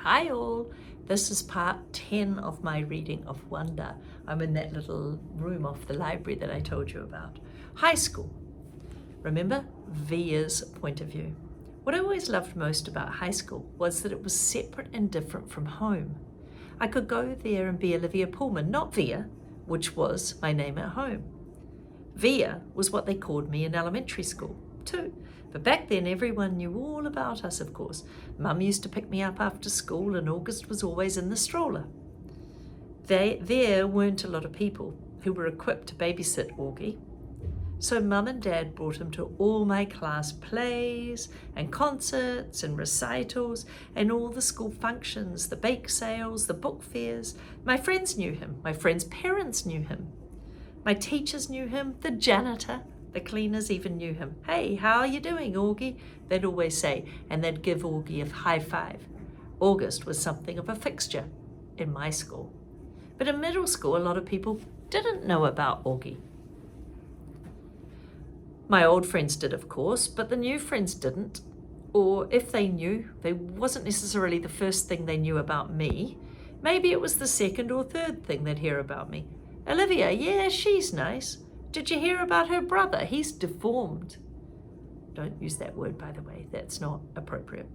Hi all, this is part 10 of my reading of Wonder. I'm in that little room off the library that I told you about. High school. Remember, Via's point of view. What I always loved most about high school was that it was separate and different from home. I could go there and be Olivia Pullman, not Via, which was my name at home. Via was what they called me in elementary school too. But back then everyone knew all about us, of course. Mum used to pick me up after school and August was always in the stroller. There weren't a lot of people who were equipped to babysit Augie. So Mum and Dad brought him to all my class plays and concerts and recitals and all the school functions, the bake sales, the book fairs. My friends knew him. My friends' parents knew him. My teachers knew him. The janitor, the cleaners even knew him. Hey, how are you doing, Augie? They'd always say, and they'd give Augie a high five. August was something of a fixture in my school. But in middle school, a lot of people didn't know about Augie. My old friends did, of course, but the new friends didn't. Or if they knew, they wasn't necessarily the first thing they knew about me. Maybe it was the second or third thing they'd hear about me. Olivia, yeah, she's nice. Did you hear about her brother? He's deformed. Don't use that word, by the way. That's not appropriate.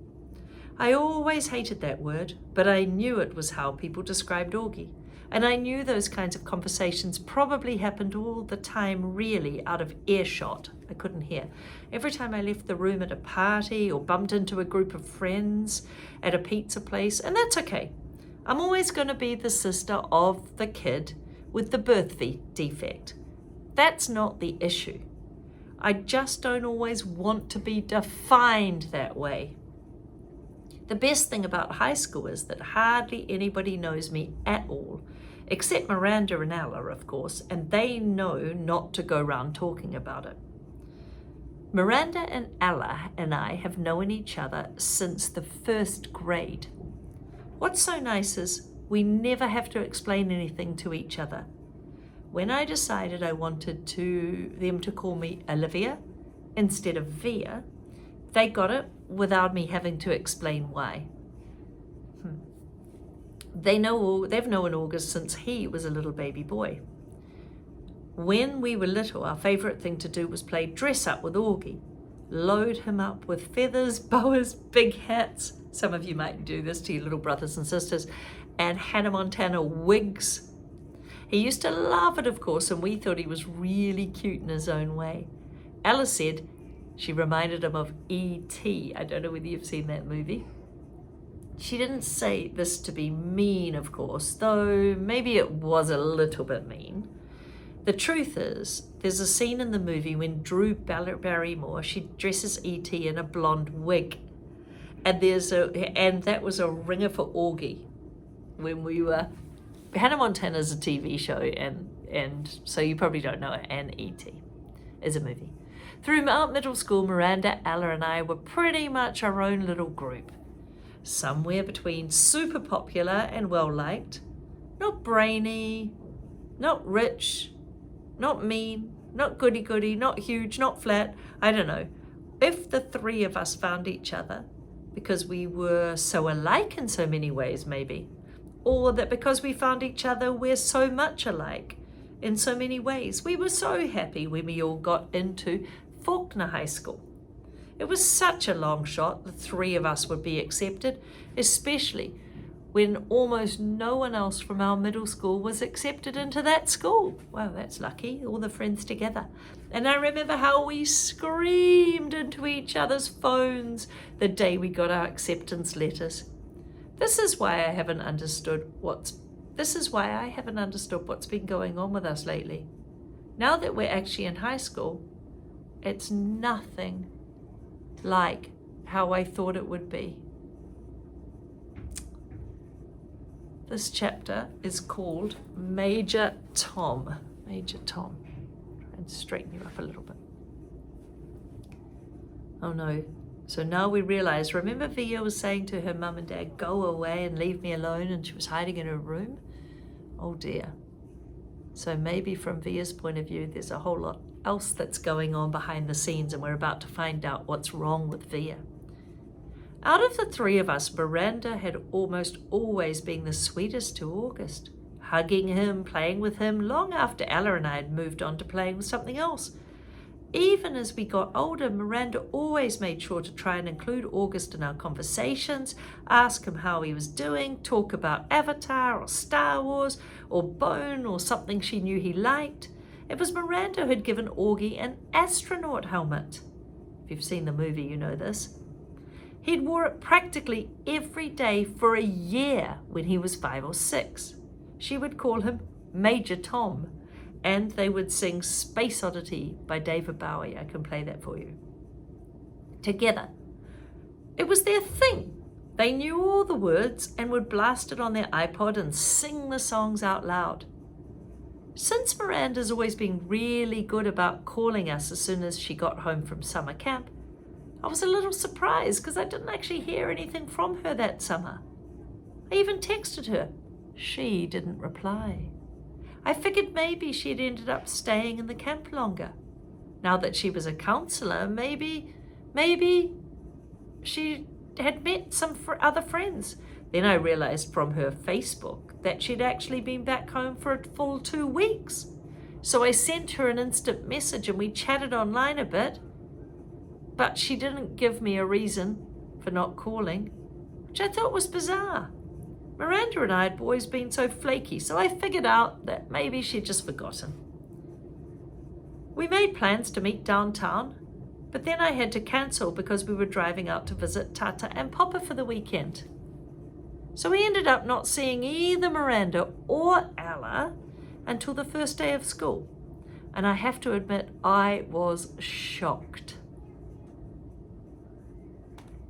I always hated that word, but I knew it was how people described Augie. And I knew those kinds of conversations probably happened all the time, really out of earshot. I couldn't hear. Every time I left the room at a party or bumped into a group of friends at a pizza place, and that's okay. I'm always going to be the sister of the kid with the birth defect. That's not the issue. I just don't always want to be defined that way. The best thing about high school is that hardly anybody knows me at all, except Miranda and Ella, of course, and they know not to go around talking about it. Miranda and Ella and I have known each other since the first grade. What's so nice is we never have to explain anything to each other. When I decided I wanted them to call me Olivia instead of Via, they got it without me having to explain why. They've known August since he was a little baby boy. When we were little, our favourite thing to do was play dress up with Augie. Load him up with feathers, boas, big hats. Some of you might do this to your little brothers and sisters. And Hannah Montana wigs. He used to love it, of course, and we thought he was really cute in his own way. Ella said she reminded him of E.T. I don't know whether you've seen that movie. She didn't say this to be mean, of course, though maybe it was a little bit mean. The truth is, there's a scene in the movie when Drew Barrymore, she dresses E.T. in a blonde wig. And that was a ringer for Augie when we were... Hannah Montana is a TV show, and so you probably don't know it, and E.T. is a movie. Throughout middle school, Miranda, Ella, and I were pretty much our own little group. Somewhere between super popular and well-liked, not brainy, not rich, not mean, not goody-goody, not huge, not flat, I don't know. If the three of us found each other because we were so alike in so many ways, maybe, or that because we found each other we're so much alike in so many ways. We were so happy when we all got into Faulkner High School. It was such a long shot the three of us would be accepted, especially when almost no one else from our middle school was accepted into that school. Wow, that's lucky, all the friends together. And I remember how we screamed into each other's phones the day we got our acceptance letters. This is why I haven't understood what's been going on with us lately. Now that we're actually in high school, it's nothing like how I thought it would be. This chapter is called Major Tom. Major Tom. Try and straighten you up a little bit. Oh no. So now we realize, remember Via was saying to her mum and dad, go away and leave me alone, and she was hiding in her room? Oh dear. So maybe from Via's point of view, there's a whole lot else that's going on behind the scenes, and we're about to find out what's wrong with Via. Out of the three of us, Miranda had almost always been the sweetest to August, hugging him, playing with him, long after Ella and I had moved on to playing with something else. Even as we got older, Miranda always made sure to try and include August in our conversations, ask him how he was doing, talk about Avatar or Star Wars or Bone or something she knew he liked. It was Miranda who had given Augie an astronaut helmet. If you've seen the movie, you know this. He'd wore it practically every day for a year when he was 5 or 6. She would call him Major Tom, and they would sing Space Oddity by David Bowie. I can play that for you. Together. It was their thing. They knew all the words and would blast it on their iPod and sing the songs out loud. Since Miranda's always been really good about calling us as soon as she got home from summer camp, I was a little surprised because I didn't actually hear anything from her that summer. I even texted her. She didn't reply. I figured maybe she'd ended up staying in the camp longer. Now that she was a counselor, maybe she had met some other friends. Then I realized from her Facebook that she'd actually been back home for a full 2 weeks. So I sent her an instant message and we chatted online a bit. But she didn't give me a reason for not calling, which I thought was bizarre. Miranda and I had always been so flaky, so I figured out that maybe she'd just forgotten. We made plans to meet downtown, but then I had to cancel because we were driving out to visit Tata and Papa for the weekend. So we ended up not seeing either Miranda or Ella until the first day of school. And I have to admit, I was shocked.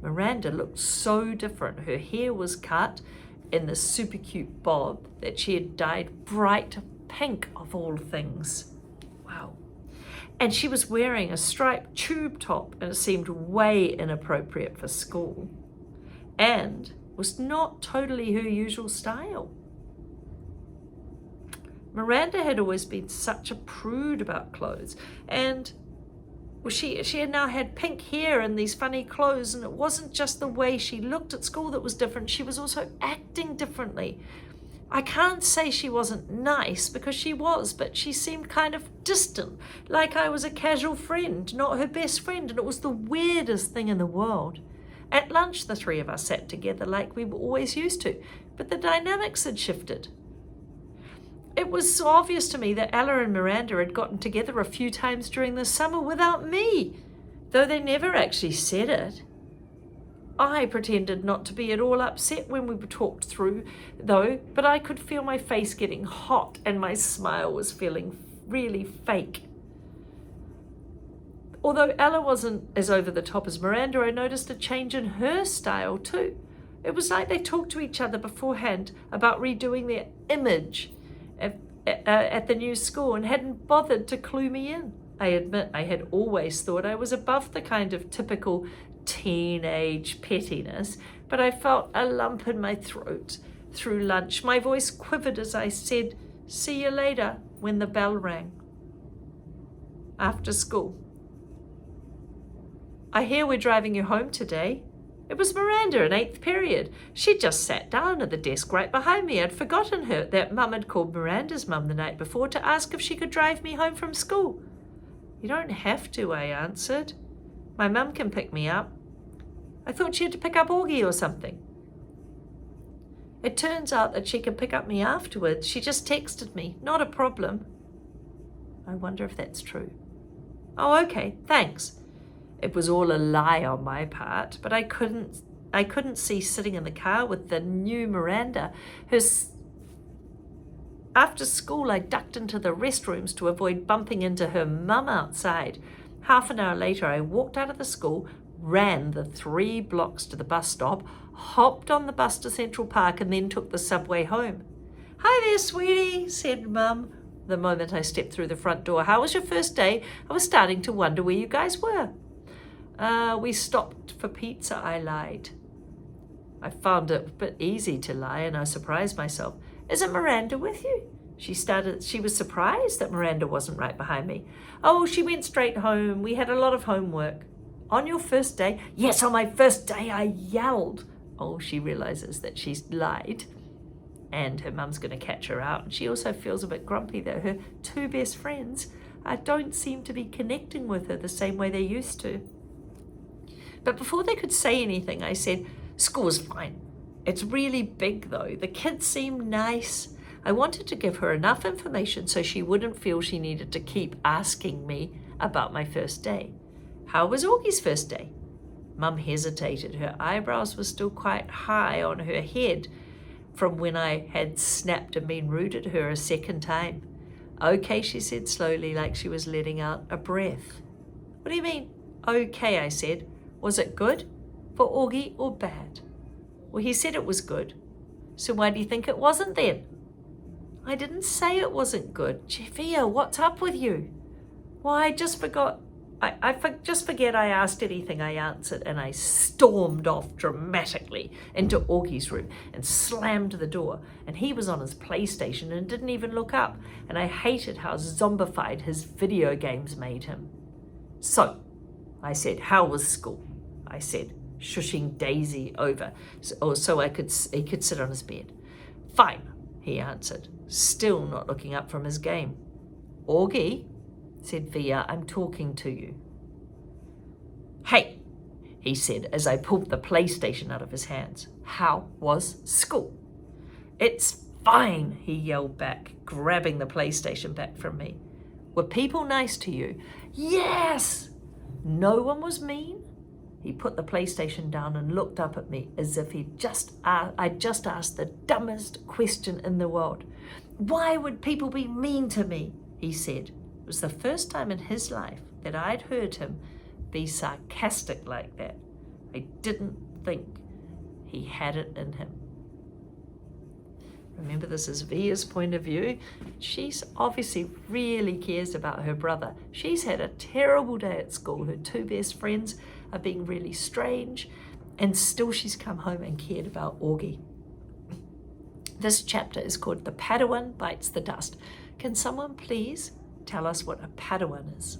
Miranda looked so different. Her hair was cut in the super cute bob that she had dyed bright pink of all things. Wow. And she was wearing a striped tube top and it seemed way inappropriate for school and was not totally her usual style. Miranda had always been such a prude about clothes, and she had now had pink hair and these funny clothes, and it wasn't just the way she looked at school that was different, she was also acting differently. I can't say she wasn't nice because she was, but she seemed kind of distant, like I was a casual friend, not her best friend, and it was the weirdest thing in the world. At lunch, the three of us sat together like we were always used to, but the dynamics had shifted. It was so obvious to me that Ella and Miranda had gotten together a few times during the summer without me, though they never actually said it. I pretended not to be at all upset when we were talked through, though, but I could feel my face getting hot and my smile was feeling really fake. Although Ella wasn't as over the top as Miranda, I noticed a change in her style too. It was like they talked to each other beforehand about redoing their image at the new school and hadn't bothered to clue me in. I admit I had always thought I was above the kind of typical teenage pettiness, but I felt a lump in my throat through lunch. My voice quivered as I said, "See you later," when the bell rang. After school. "I hear we're driving you home today." It was Miranda in 8th period. She'd just sat down at the desk right behind me. I'd forgotten that Mum had called Miranda's mum the night before to ask if she could drive me home from school. "You don't have to," I answered. "My mum can pick me up." I thought she had to pick up Augie or something. It turns out that she could pick up me afterwards. She just texted me. Not a problem. I wonder if that's true. "Oh, okay, thanks." It was all a lie on my part, but I couldn't see sitting in the car with the new Miranda. After school, I ducked into the restrooms to avoid bumping into her mum outside. Half an hour later, I walked out of the school, ran the 3 blocks to the bus stop, hopped on the bus to Central Park, and then took the subway home. "Hi there, sweetie," said Mum the moment I stepped through the front door. "How was your first day? I was starting to wonder where you guys were." We stopped for pizza," I lied. I found it a bit easy to lie, and I surprised myself. "Isn't Miranda with you?" She was surprised that Miranda wasn't right behind me. "Oh, she went straight home. We had a lot of homework." On your first day? Yes, on my first day, I yelled. Oh, she realizes that she's lied and her mum's going to catch her out. And she also feels a bit grumpy that her two best friends don't seem to be connecting with her the same way they used to. But before they could say anything, I said, school's fine. It's really big though. The kids seem nice. I wanted to give her enough information so she wouldn't feel she needed to keep asking me about my first day. How was Augie's first day? Mum hesitated. Her eyebrows were still quite high on her head from when I had snapped and been rude at her a second time. Okay, she said slowly, like she was letting out a breath. What do you mean? Okay, I said. Was it good for Augie or bad? Well, he said it was good. So why do you think it wasn't then? I didn't say it wasn't good. Jeffia, what's up with you? Well, I just forgot. Just forget I asked anything, I answered, and I stormed off dramatically into Augie's room and slammed the door. And he was on his PlayStation and didn't even look up. And I hated how zombified his video games made him. So, I said, how was school? I said, shushing Daisy over so he could sit on his bed. Fine, he answered, still not looking up from his game. Augie, said Via, I'm talking to you. Hey, he said as I pulled the PlayStation out of his hands. How was school? It's fine, he yelled back, grabbing the PlayStation back from me. Were people nice to you? Yes! No one was mean? He put the PlayStation down and looked up at me as if I'd just asked the dumbest question in the world. Why would people be mean to me? He said. It was the first time in his life that I'd heard him be sarcastic like that. I didn't think he had it in him. Remember, this is Via's point of view. She's obviously really cares about her brother. She's had a terrible day at school. Her two best friends are being really strange, and still she's come home and cared about Augie. This chapter is called The Padawan Bites the Dust. Can someone please tell us what a Padawan is?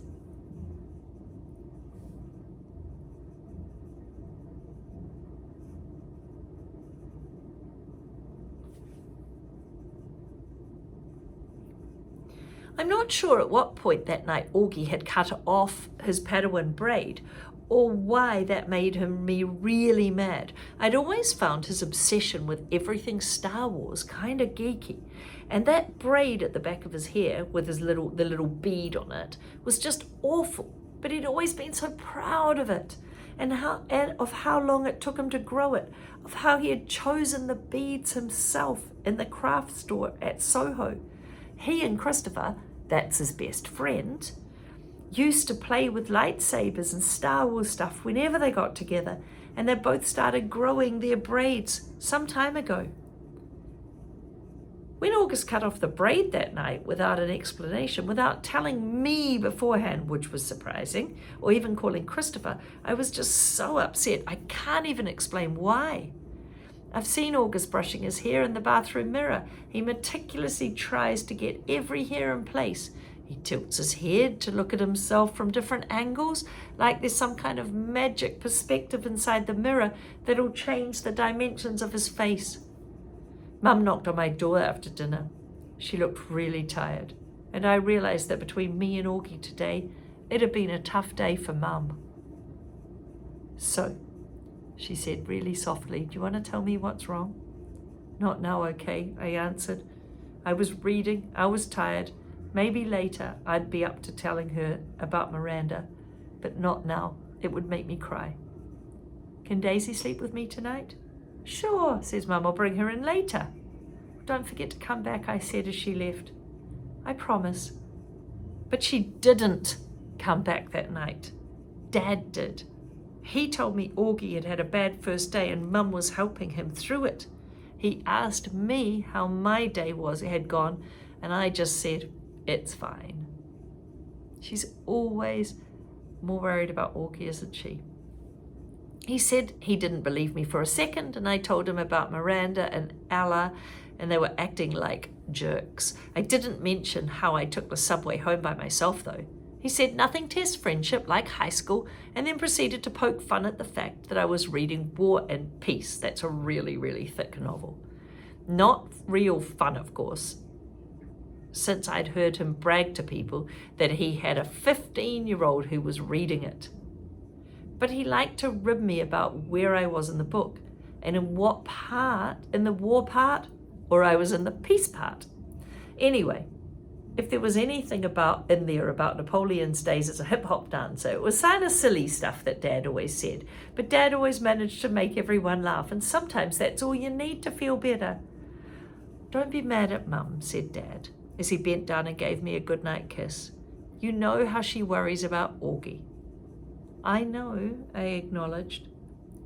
I'm not sure at what point that night Augie had cut off his Padawan braid or why that made me really mad. I'd always found his obsession with everything Star Wars kind of geeky, and that braid at the back of his hair with the little bead on it was just awful, but he'd always been so proud of it and of how long it took him to grow it, of how he had chosen the beads himself in the craft store at Soho. He and Christopher, that's his best friend, used to play with lightsabers and Star Wars stuff whenever they got together, and they both started growing their braids some time ago. When August cut off the braid that night without an explanation, without telling me beforehand, which was surprising, or even calling Christopher, I was just so upset. I can't even explain why. I've seen August brushing his hair in the bathroom mirror. He meticulously tries to get every hair in place. He tilts his head to look at himself from different angles, like there's some kind of magic perspective inside the mirror that'll change the dimensions of his face. Mum knocked on my door after dinner. She looked really tired, and I realized that between me and Augie today, it had been a tough day for Mum. So, she said really softly, do you want to tell me what's wrong? Not now, okay, I answered. I was reading, I was tired. Maybe later I'd be up to telling her about Miranda, but not now. It would make me cry. Can Daisy sleep with me tonight? Sure, says Mum, I'll bring her in later. Don't forget to come back, I said as she left. I promise. But she didn't come back that night. Dad did. He told me Augie had had a bad first day and Mum was helping him through it. He asked me how my day had gone, and I just said, it's fine. She's always more worried about Augie, isn't she? He said he didn't believe me for a second, and I told him about Miranda and Ella, and they were acting like jerks. I didn't mention how I took the subway home by myself, though. He said nothing tests friendship like high school, and then proceeded to poke fun at the fact that I was reading War and Peace. That's a really, really thick novel. Not real fun, of course, since I'd heard him brag to people that he had a 15-year-old who was reading it. But he liked to rib me about where I was in the book, and in what part, in the war part, or I was in the peace part. Anyway, if there was anything in there about Napoleon's days as a hip-hop dancer, it was kind of silly stuff that Dad always said. But Dad always managed to make everyone laugh, and sometimes that's all you need to feel better. Don't be mad at Mum, said Dad, as he bent down and gave me a goodnight kiss. You know how she worries about Augie. I know, I acknowledged.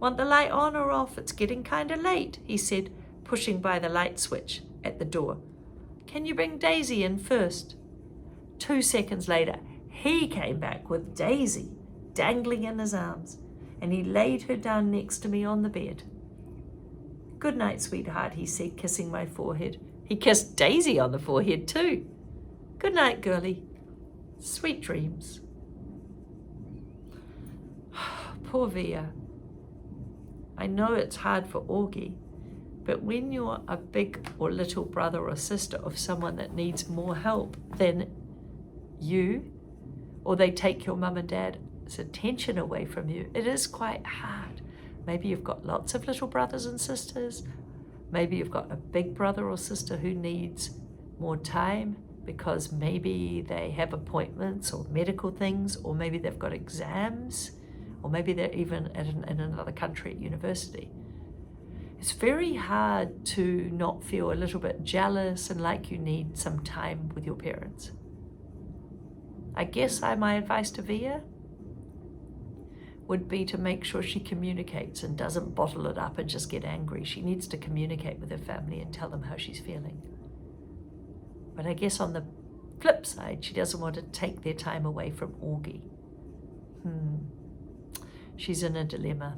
Want the light on or off? It's getting kind of late, he said, pushing by the light switch at the door. Can you bring Daisy in first? 2 seconds later, he came back with Daisy dangling in his arms, and he laid her down next to me on the bed. Good night, sweetheart, he said, kissing my forehead. He kissed Daisy on the forehead too. Good night, girlie. Sweet dreams. Poor Via. I know it's hard for Augie, but when you're a big or little brother or sister of someone that needs more help than you, or they take your mum and dad's attention away from you, it is quite hard. Maybe you've got lots of little brothers and sisters. Maybe you've got a big brother or sister who needs more time because maybe they have appointments or medical things, or maybe they've got exams, or maybe they're even in another country at university. It's very hard to not feel a little bit jealous and like you need some time with your parents. I guess my advice to Via would be to make sure she communicates and doesn't bottle it up and just get angry. She needs to communicate with her family and tell them how she's feeling. But I guess on the flip side, she doesn't want to take their time away from Augie. She's in a dilemma.